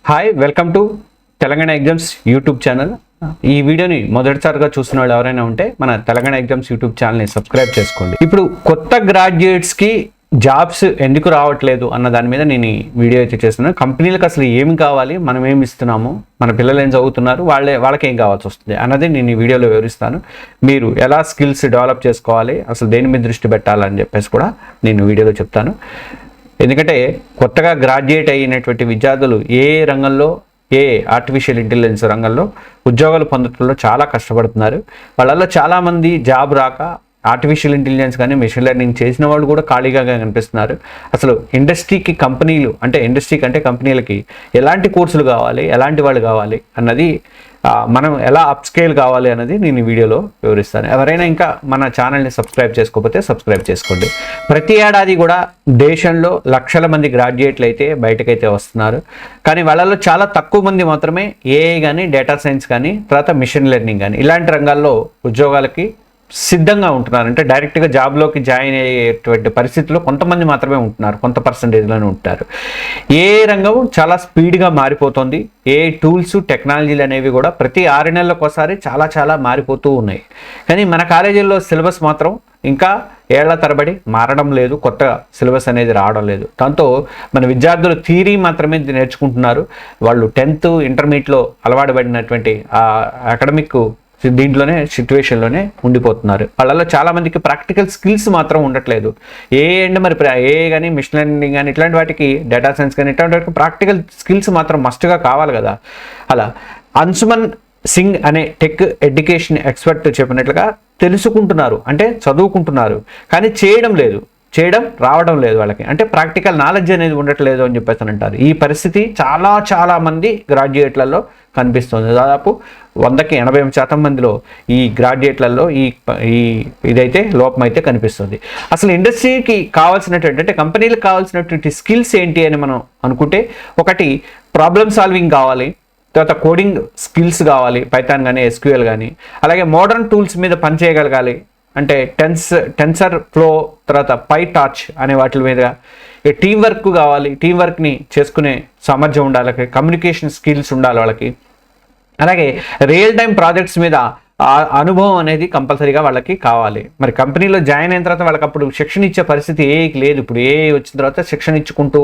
Hi, welcome to Telangana exams YouTube channel. ఈ వీడియోని మొదటిసారిగా చూసిన వాళ్ళు ఎవరైనా ఉంటే మన తెలంగాణ ఎగ్జామ్స్ యూట్యూబ్ ఛానల్ని సబ్స్క్రైబ్ చేసుకోండి. ఇప్పుడు కొత్త గ్రాడ్యుయేట్స్కి జాబ్స్ ఎందుకు రావట్లేదు అన్న దాని మీద నేను ఈ వీడియో అయితే చేస్తున్నాను. కంపెనీలకు అసలు ఏమి కావాలి, మనం ఏమి ఇస్తున్నాము, మన పిల్లలు ఏం చదువుతున్నారు, వాళ్ళకి ఏం కావాల్సి వస్తుంది అన్నది నేను ఈ వీడియోలో వివరిస్తాను. మీరు ఎలా స్కిల్స్ డెవలప్ చేసుకోవాలి, అసలు దేని మీద దృష్టి పెట్టాలని చెప్పేసి కూడా నేను వీడియోలో చెప్తాను. ఎందుకంటే కొత్తగా గ్రాడ్యుయేట్ అయినటువంటి విద్యార్థులు ఏ రంగంలో, ఏ ఆర్టిఫిషియల్ ఇంటెలిజెన్స్ రంగంలో ఉద్యోగాలు పొందడంలో చాలా కష్టపడుతున్నారు. వాళ్ళల్లో చాలామంది జాబ్ రాక ఆర్టిఫిషియల్ ఇంటెలిజెన్స్ కానీ మెషిన్ లెర్నింగ్ చేసిన వాళ్ళు కూడా ఖాళీగా కనిపిస్తున్నారు. అసలు ఇండస్ట్రీకి కంపెనీలకి ఎలాంటి కోర్సులు కావాలి, ఎలాంటి వాళ్ళు కావాలి అన్నది, మనం ఎలా అప్స్కేల్ కావాలి అన్నది నేను ఈ వీడియోలో వివరిస్తాను. ఎవరైనా ఇంకా మన ఛానల్ని సబ్స్క్రైబ్ చేసుకోకపోతే సబ్స్క్రైబ్ చేసుకోండి. ప్రతి ఏడాది కూడా దేశంలో లక్షల మంది గ్రాడ్యుయేట్లు అయితే బయటకైతే వస్తున్నారు. కానీ వాళ్ళలో చాలా తక్కువ మంది మాత్రమే ఏఐ కానీ, డేటా సైన్స్ కానీ, తర్వాత మిషన్ లెర్నింగ్ కానీ ఇలాంటి రంగాల్లో ఉద్యోగాలకి సిద్ధంగా ఉంటున్నారు. అంటే డైరెక్ట్గా జాబ్లోకి జాయిన్ అయ్యేటువంటి పరిస్థితుల్లో కొంతమంది మాత్రమే ఉంటున్నారు, కొంత పర్సంటేజ్లోనే ఉంటారు. ఏ రంగం చాలా స్పీడ్గా మారిపోతుంది. ఏ టూల్స్, టెక్నాలజీలు అనేవి కూడా ప్రతి 6 నెలలకు ఒకసారి చాలా మారిపోతూ ఉన్నాయి. కానీ మన కాలేజీల్లో సిలబస్ మాత్రం ఇంకా ఏళ్ల తరబడి మారడం లేదు, కొత్త సిలబస్ అనేది రావడం లేదు. దాంతో మన విద్యార్థులు థియరీ మాత్రమే నేర్చుకుంటున్నారు. వాళ్ళు 10th, ఇంటర్మీడియట్లో అలవాటు పడినటువంటి అకాడమిక్ దీంట్లోనే సిచ్యువేషన్లోనే ఉండిపోతున్నారు. వాళ్ళలో చాలామందికి ప్రాక్టికల్ స్కిల్స్ మాత్రం ఉండట్లేదు. ఏ కానీ, మిషన్ లెర్నింగ్ కానీ, ఇట్లాంటి వాటికి, డేటా సైన్స్ కానీ ఇట్లాంటి వాటికి ప్రాక్టికల్ స్కిల్స్ మాత్రం మస్ట్గా కావాలి కదా. అలా అంశుమన్ సింగ్ అనే టెక్ ఎడ్యుకేషన్ ఎక్స్పర్ట్ చెప్పినట్లుగా తెలుసుకుంటున్నారు, అంటే చదువుకుంటున్నారు, కానీ చేయడం రావడం లేదు వాళ్ళకి. అంటే ప్రాక్టికల్ నాలెడ్జ్ అనేది ఉండట్లేదు అని చెప్పేసి అంటారు. ఈ పరిస్థితి చాలా మంది గ్రాడ్యుయేట్లలో కనిపిస్తుంది. దాదాపు 100కి 80% మందిలో ఈ గ్రాడ్యుయేట్లలో ఇదైతే లోపం అయితే కనిపిస్తుంది. అసలు ఇండస్ట్రీకి కావాల్సినటువంటి, అంటే కంపెనీలకు కావాల్సినటువంటి స్కిల్స్ ఏంటి అని మనం అనుకుంటే, ఒకటి ప్రాబ్లమ్ సాల్వింగ్ కావాలి, తర్వాత కోడింగ్ స్కిల్స్ కావాలి, పైథాన్ కానీ, ఎస్క్యూఎల్ కానీ, అలాగే మోడర్న్ టూల్స్ మీద పనిచేయగలగాలి. అంటే టెన్సర్ ఫ్లో, తర్వాత పైటార్చ్ అనే వాటి మీద టీం వర్క్ కావాలి, టీం వర్క్ని చేసుకునే సామర్థ్యం ఉండాలి, కమ్యూనికేషన్ స్కిల్స్ ఉండాలి వాళ్ళకి. అలాగే రియల్ టైం ప్రాజెక్ట్స్ మీద అనుభవం అనేది కంపల్సరీగా వాళ్ళకి కావాలి. మరి కంపెనీలో జాయిన్ అయిన తర్వాత వాళ్ళకి అప్పుడు శిక్షణ ఇచ్చే పరిస్థితి ఏఐకి లేదు. ఇప్పుడు ఏఐ వచ్చిన తర్వాత శిక్షణ ఇచ్చుకుంటూ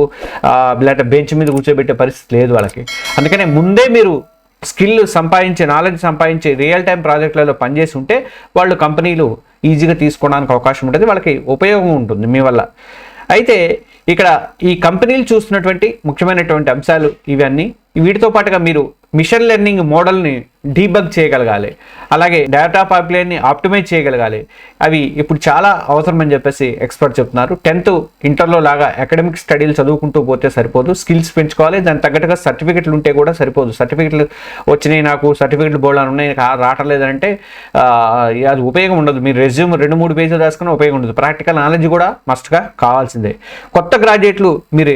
లేకపోతే బెంచ్ మీద కూర్చోబెట్టే పరిస్థితి లేదు వాళ్ళకి. అందుకనే ముందే మీరు స్కిల్ సంపాదించి, నాలెడ్జ్ సంపాదించి రియల్ టైం ప్రాజెక్టులలో పనిచేసి ఉంటే వాళ్ళు కంపెనీలు ఈజీగా తీసుకోవడానికి అవకాశం ఉంటుంది, వాళ్ళకి ఉపయోగం ఉంటుంది మీ వల్ల. అయితే ఇక్కడ ఈ కంపెనీలు చూస్తున్నటువంటి ముఖ్యమైనటువంటి అంశాలు ఇవన్నీ. వీటితో పాటుగా మీరు మిషన్ లెర్నింగ్ మోడల్ని డీబగ్ చేయగలగాలి, అలాగే డేటా పైప్లైన్ని ఆప్టిమైజ్ చేయగలగాలి. అవి ఇప్పుడు చాలా అవసరం అని చెప్పేసి ఎక్స్పర్ట్ చెప్తున్నారు. 10th ఇంటర్లో లాగా అకాడమిక్ స్టడీలు చదువుకుంటూ పోతే సరిపోదు, స్కిల్స్ పెంచుకోవాలి. దానికి తగ్గట్టుగా సర్టిఫికెట్లు ఉంటే కూడా సరిపోదు. సర్టిఫికెట్లు వచ్చినాయి, నాకు సర్టిఫికెట్లు బోర్డు ఉన్నాయి, రావట్లేదంటే అది ఉపయోగం ఉండదు. మీరు రెజ్యూమ్ 2-3 పేజీలు రాసుకున్న ఉపయోగం ఉండదు. ప్రాక్టికల్ నాలెడ్జ్ కూడా మస్ట్గా కావాల్సిందే. కొత్త గ్రాడ్యుయేట్లు మీరు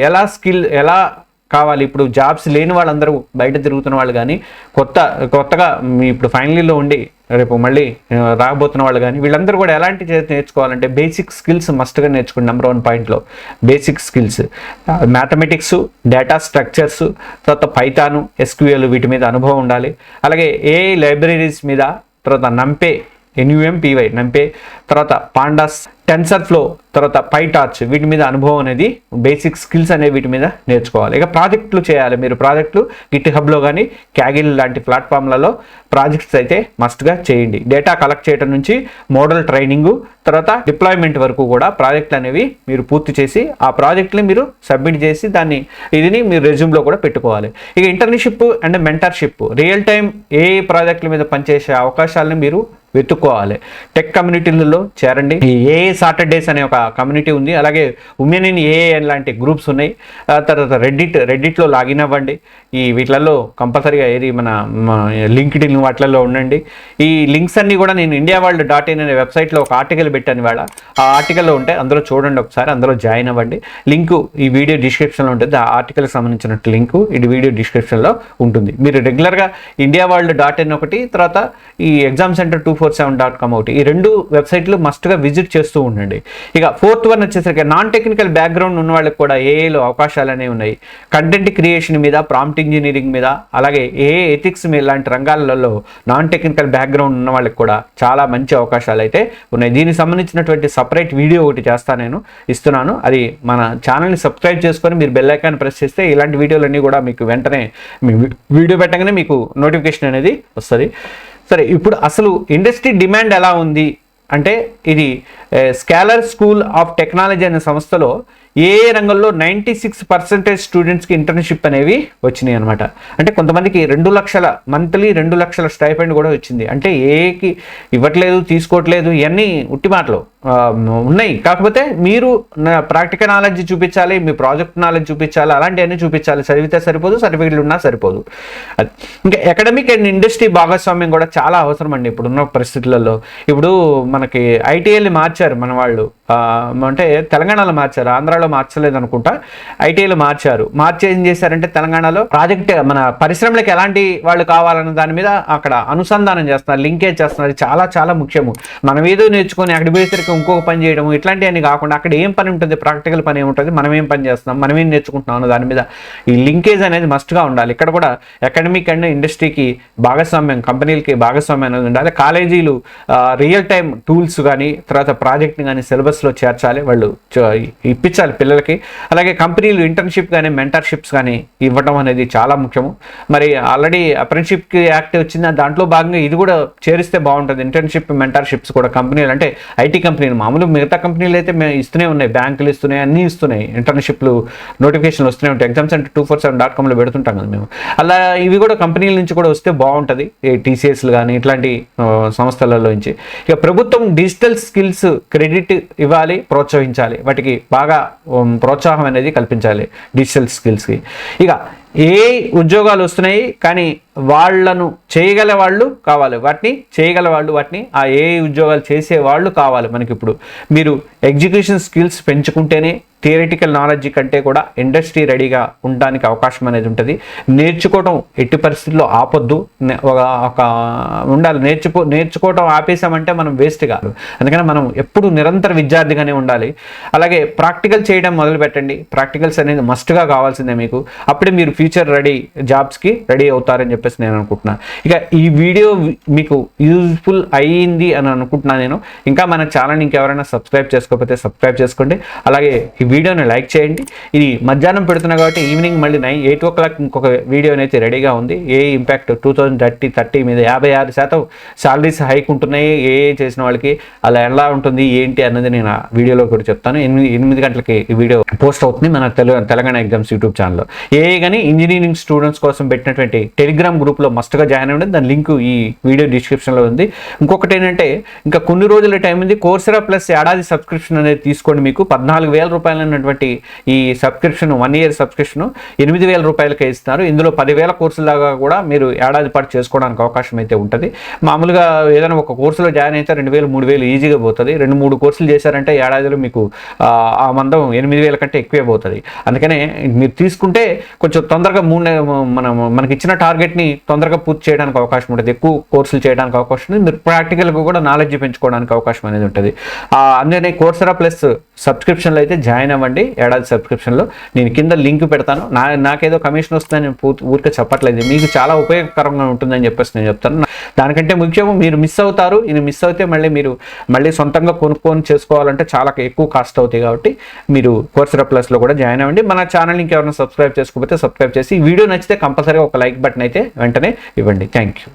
ఎలా కావాలి, ఇప్పుడు జాబ్స్ లేని వాళ్ళందరూ బయట తిరుగుతున్న వాళ్ళు కానీ, కొత్తగా ఇప్పుడు ఫైనల్ ఇయర్లో ఉండి రేపు మళ్ళీ రాబోతున్న వాళ్ళు కానీ, వీళ్ళందరూ కూడా ఎలాంటి నేర్చుకోవాలంటే బేసిక్ స్కిల్స్ మస్ట్గా నేర్చుకోండి. నెంబర్ 1 పాయింట్లో basic skills, mathematics, data structures, తర్వాత పైథాను, ఎస్క్యూఎల్ వీటి మీద అనుభవం ఉండాలి. అలాగే ఏఐ లైబ్రరీస్ మీద, తర్వాత NumPy, తర్వాత పాండాస్, టెన్సర్ ఫ్లో, తర్వాత పైటార్చ్ వీటి మీద అనుభవం అనేది, బేసిక్ స్కిల్స్ అనేవి వీటి మీద నేర్చుకోవాలి. ఇక ప్రాజెక్టులు చేయాలి. మీరు ప్రాజెక్టులు గిట్హబ్లో కానీ, క్యాగిల్ లాంటి ప్లాట్ఫామ్లలో ప్రాజెక్ట్స్ అయితే మస్ట్గా చేయండి. డేటా కలెక్ట్ చేయడం నుంచి మోడల్ ట్రైనింగు, తర్వాత డిప్లాయ్మెంట్ వరకు కూడా ప్రాజెక్టులు అనేవి మీరు పూర్తి చేసి, ఆ ప్రాజెక్ట్ని మీరు సబ్మిట్ చేసి ఇదిని మీరు రెజ్యూమ్లో కూడా పెట్టుకోవాలి. ఇక internship and mentorship, real time ఏ ప్రాజెక్టుల మీద పనిచేసే అవకాశాలను మీరు వెతుక్కోవాలి. టెక్ కమ్యూనిటీలలో చేరండి. ఈ ఏఏ సాటర్డేస్ అనే ఒక కమ్యూనిటీ ఉంది, అలాగే ఉమెన్ ఇన్ ఏఏ లాంటి గ్రూప్స్ ఉన్నాయి. తర్వాత రెడ్డిట్లో లాగిన్ అవ్వండి. వీటిలలో కంపల్సరీగా మన లింక్డ్ఇన్ వాటిలలో ఉండండి. ఈ లింక్స్ అన్నీ కూడా నేను indiaworld.in అనే వెబ్సైట్లో ఒక ఆర్టికల్ పెట్టాను ఇవాళ. ఆ ఆర్టికల్లో ఉంటే అందులో చూడండి ఒకసారి, అందులో జాయిన్ అవ్వండి. లింకు ఈ వీడియో డిస్క్రిప్షన్లో ఉంటుంది. ఆ ఆర్టికల్కి సంబంధించిన లింకు ఇది వీడియో డిస్క్రిప్షన్లో ఉంటుంది. మీరు రెగ్యులర్గా indiaworld.in ఒకటి, తర్వాత ఈ ఎగ్జామ్ సెంటర్ 2 247.com ఒకటి. ఈ 2 వెబ్సైట్లు మస్ట్గా విజిట్ చేస్తూ ఉండండి. ఇక 4th వన్ వచ్చేసరికి నాన్ టెక్నికల్ బ్యాక్గ్రౌండ్ ఉన్న వాళ్ళకి కూడా ఏఐలో అవకాశాలు అనేవి ఉన్నాయి. కంటెంట్ క్రియేషన్ మీద, ప్రాంప్ట్ ఇంజనీరింగ్ మీద, అలాగే ఏఐ ఎథిక్స్ మీద లాంటి రంగాలలో నాన్ టెక్నికల్ బ్యాక్గ్రౌండ్ ఉన్న వాళ్ళకి కూడా చాలా మంచి అవకాశాలు అయితే ఉన్నాయి. దీనికి సంబంధించినటువంటి సపరేట్ వీడియో ఒకటి ఇస్తున్నాను. అది మన ఛానల్ని సబ్స్క్రైబ్ చేసుకొని మీరు బెల్ ఐకాన్ ప్రెస్ చేస్తే ఇలాంటి వీడియోలన్నీ కూడా మీకు వెంటనే వీడియో పెట్టగానే మీకు నోటిఫికేషన్ అనేది వస్తుంది. సరే, ఇప్పుడు అసలు ఇండస్ట్రీ డిమాండ్ ఎలా ఉంది అంటే, ఇది స్కాలర్ స్కూల్ ఆఫ్ టెక్నాలజీ అనే సంస్థలో ఏ రంగంలో 96% స్టూడెంట్స్కి ఇంటర్న్షిప్ అనేవి వచ్చినాయి అనమాట. అంటే కొంతమందికి 2 లక్షల మంత్లీ 2 లక్షల స్టైపెండ్ కూడా వచ్చింది. అంటే ఏకి ఇవ్వట్లేదు, తీసుకోవట్లేదు, ఇవన్నీ ఉట్టి మాటలు ఉన్నాయి. కాకపోతే మీరు ప్రాక్టికల్ నాలెడ్జ్ చూపించాలి, మీ ప్రాజెక్ట్ నాలెడ్జ్ చూపించాలి, అలాంటివన్నీ చూపించాలి. చదివితే సరిపోదు, సర్టిఫికెట్లు ఉన్నా సరిపోదు. అది ఇంకా అకాడమిక్ అండ్ ఇండస్ట్రీ భాగస్వామ్యం కూడా చాలా అవసరం అండి ఇప్పుడున్న పరిస్థితులలో. ఇప్పుడు మనకి ఐటీఐలు మార్చారు మన వాళ్ళు, అంటే తెలంగాణలో మార్చారు, ఆంధ్రాలో మార్చలేదు అనుకుంటా. ఐటీఐలు మార్చి ఏం చేశారంటే తెలంగాణలో ప్రాజెక్ట్ మన పరిశ్రమలకు ఎలాంటి వాళ్ళు కావాలన్న దాని మీద అక్కడ అనుసంధానం చేస్తున్నారు, లింకేజ్ చేస్తున్నారు. చాలా చాలా ముఖ్యము. మనం ఏదో నేర్చుకొని అక్కడ పోయేసరికి ఇంకొక పని చేయడం ఇట్లాంటివన్నీ కాకుండా అక్కడ ఏం పని ఉంటుంది, ప్రాక్టికల్ పని ఏముంటుంది, మనం ఏం పని చేస్తున్నాం, మనం ఏం నేర్చుకుంటున్నాం అన్న దాని మీద ఈ లింకేజ్ అనేది మస్ట్గా ఉండాలి. ఇక్కడ కూడా అకాడమిక్ అండ్ ఇండస్ట్రీకి భాగస్వామ్యం, కంపెనీలకి భాగస్వామ్యం అనేది ఉండాలి. కాలేజీలు రియల్ టైమ్ టూల్స్ కానీ, తర్వాత ప్రాజెక్ట్ని కానీ సిలబస్లో చేర్చాలి, వాళ్ళు ఇప్పించాలి పిల్లలకి. అలాగే కంపెనీలు ఇంటర్న్షిప్ కానీ, మెంటర్షిప్స్ కానీ ఇవ్వడం అనేది చాలా ముఖ్యము. మరి ఆల్రెడీ అప్రెంటిస్షిప్కి యాక్ట్ వచ్చింది, దాంట్లో భాగంగా ఇది కూడా చేరిస్తే బాగుంటుంది. ఇంటర్న్షిప్, మెంటర్షిప్స్ కూడా కంపెనీలు, అంటే ఐటీ కంపెనీలు, మామూలు మిగతా కంపెనీలు అయితే ఇస్తూనే ఉన్నాయి, బ్యాంకులు ఇస్తున్నాయి, అన్నీ ఇస్తున్నాయి, ఇంటర్న్షిప్లు నోటిఫికేషన్లు వస్తూనే ఉంటాయి. ఎగ్జామ్స్ అంటే 247.comలో పెడుతుంటాం కదా మేము. అలా ఇవి కూడా కంపెనీల నుంచి కూడా వస్తే బాగుంటుంది, టీసీఎస్లు కానీ ఇట్లాంటి సంస్థలలో నుంచి. ఇక ప్రభుత్వం డిజిటల్ స్కిల్స్ క్రెడిట్ ఇవ్వాలి, ప్రోత్సహించాలి, వాటికి బాగా ప్రోత్సాహం అనేది కల్పించాలి డిజిటల్ స్కిల్స్కి. ఇక ఏ ఉద్యోగాలు వస్తున్నాయి కానీ వాళ్ళను చేయగల వాళ్ళు కావాలి, వాటిని ఆ ఏ ఉద్యోగాలు చేసే వాళ్ళు కావాలి మనకి. ఇప్పుడు మీరు ఎగ్జిక్యూషన్ స్కిల్స్ పెంచుకుంటేనే థియరిటికల్ నాలెడ్జ్ కంటే కూడా ఇండస్ట్రీ రెడీగా ఉండడానికి అవకాశం అనేది ఉంటుంది. నేర్చుకోవడం ఎట్టి పరిస్థితుల్లో ఆపొద్దు, ఒక ఉండాలి. నేర్చుకోవడం ఆపేసామంటే మనం వేస్ట్ కాదు. అందుకని మనం ఎప్పుడు నిరంతర విద్యార్థిగానే ఉండాలి. అలాగే ప్రాక్టికల్ చేయడం మొదలు పెట్టండి. ప్రాక్టికల్స్ అనేది మస్ట్గా కావాల్సిందే మీకు. అప్పుడే మీరు ఫ్యూచర్ జాబ్స్కి రెడీ అవుతారని చెప్పేసి నేను అనుకుంటున్నాను. ఇక ఈ వీడియో మీకు యూజ్ఫుల్ అయ్యింది అని అనుకుంటున్నాను నేను. ఇంకా మన ఛానల్ ఇంకెవరైనా సబ్స్క్రైబ్ చేసుకోకపోతే సబ్స్క్రైబ్ చేసుకోండి. అలాగే ఈ వీడియోని లైక్ చేయండి. ఇది మధ్యాహ్నం పెడుతున్నా కాబట్టి ఈవినింగ్ మళ్ళీ 8 o'clock ఇంకొక వీడియో అయితే రెడీగా ఉంది. ఏ ఇంపాక్ట్ 2030 మీద 56% శాలరీస్ హైక్ ఉంటున్నాయి ఏ చేసిన వాళ్ళకి. అలా ఎలా ఉంటుంది ఏంటి అన్నది నేను ఆ వీడియోలో కూడా చెప్తాను. 8 గంటలకి ఈ వీడియో పోస్ట్ అవుతుంది మన తెలంగాణ ఎగ్జామ్స్ యూట్యూబ్ ఛానల్లో. కానీ ఇంజనీరింగ్ స్టూడెంట్స్ కోసం పెట్టినటువంటి టెలిగ్రామ్ గ్రూప్లో మస్ట్గా జాయిన్ అవ్వండి. దాని లింక్ ఈ వీడియో డిస్క్రిప్షన్లో ఉంది. ఇంకొకటి ఏంటంటే ఇంకా కొన్ని రోజుల టైం ఉంది. కోర్సెరా ప్లస్ ఏడాది సబ్స్క్రిప్షన్ అనేది తీసుకోండి. మీకు 14,000 రూపాయలు అన్నటువంటి ఈ సబ్స్క్రిప్షన్ 1 year సబ్స్క్రిప్షన్ 8,000 రూపాయలకే ఇస్తున్నారు. ఇందులో 10,000 కోర్సుల దాకా కూడా మీరు ఏడాది పాటు చేసుకోవడానికి అవకాశం అయితే ఉంటుంది. మామూలుగా ఏదైనా ఒక కోర్సులో జాయిన్ అయితే 2,000, 3,000 ఈజీగా పోతుంది. 2-3 కోర్సులు చేశారంటే ఏడాదిలో మీకు ఆ మందం 8,000 కంటే ఎక్కువే పోతుంది. అందుకనే మీరు తీసుకుంటే కొంచెం తొందరగా మనకి ఇచ్చిన టార్గెట్ని తొందరగా పూర్తి చేయడానికి అవకాశం ఉంటుంది. ఎక్కువ కోర్సులు చేయడానికి అవకాశం ఉంది. మీరు ప్రాక్టికల్గా కూడా నాలెడ్జ్ పెంచుకోవడానికి అవకాశం అనేది ఉంటుంది. అందుకనే కోర్సెరా ప్లస్ సబ్స్క్రిప్షన్లో అయితే జాయిన్ అవ్వండి. ఏడాది సబ్స్క్రిప్షన్లో నేను కింద లింక్ పెడతాను. నాకేదో కమిషన్ వస్తుందని ఊరికే చెప్పట్లేదు, మీకు చాలా ఉపయోగకరంగా ఉంటుందని చెప్పేసి నేను చెప్తాను. దానికంటే ముఖ్యం మీరు మిస్ అవుతారు. ఇది మిస్ అయితే మళ్ళీ సొంతంగా కొనుక్కొని చేసుకోవాలంటే చాలా ఎక్కువ కాస్ట్ అవుతాయి. కాబట్టి మీరు కోర్సెరా ప్లస్లో కూడా జాయిన్ అవ్వండి. మన ఛానల్ ఇంకెవరైనా సబ్స్క్రైబ్ చేసుకోకపోతే సబ్స్క్రైబ్ చేసి, ఈ వీడియో నచ్చితే కంపల్సరీగా ఒక లైక్ బటన్ అయితే వెంటనే ఇవ్వండి. Thank you.